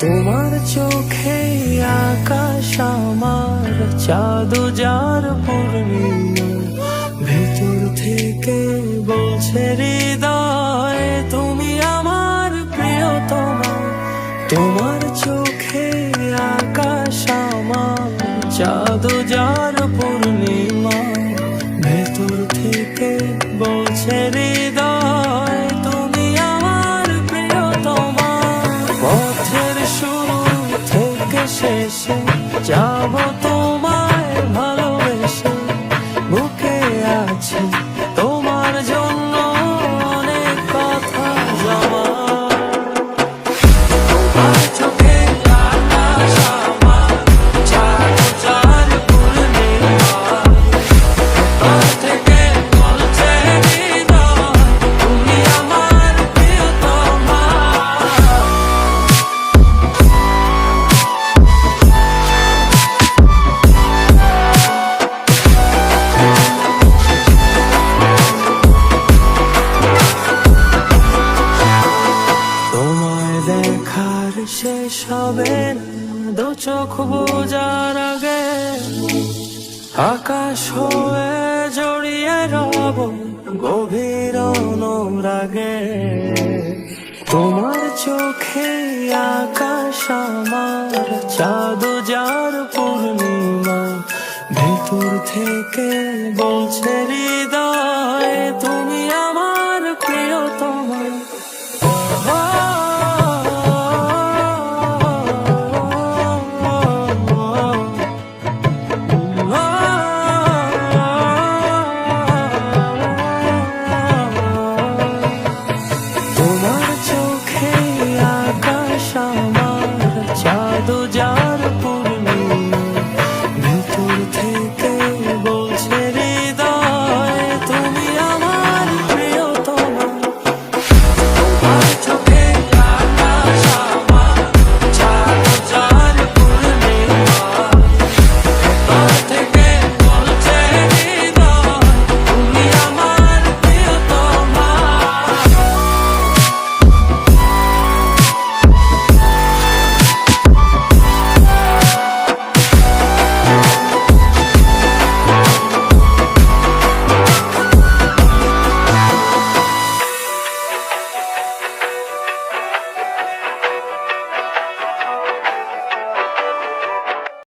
তোমার চোখে আকাশ আমার, চাঁদ যার পূর্ণিমা, ভেতর থেকে বলছে হৃদয় তুমি আমার প্রিয়তমা। তোমার চোখে আকাশ আমার, চাঁদ যার পূর্ণিমা, ভেতর থেকে বলছে হৃদয় তুমি আমার প্রিয়তমা। পথের শুরু থেকে শেষে যাব তোমায় ভালোবেসে, বুকে আছে তোমার জন্য অনেক কথা জমা। তোমার চোখে আকাশ আমার, চাঁদ যার পূর্ণিমা, ভেতর থেকে বলছে হৃদয় তুমি আমার প্রিয়তমা। তোমায় দেখার শেষ হবে না দু চোখ বোঝার আগে, আকাশ হয়ে জড়িয়ে রব গভীর অনুরাগে। তোমার চোখে আকাশ আমার, চাঁদ যার পূর্ণিমা, ভেতর থেকে বলছে হৃদয় তুমি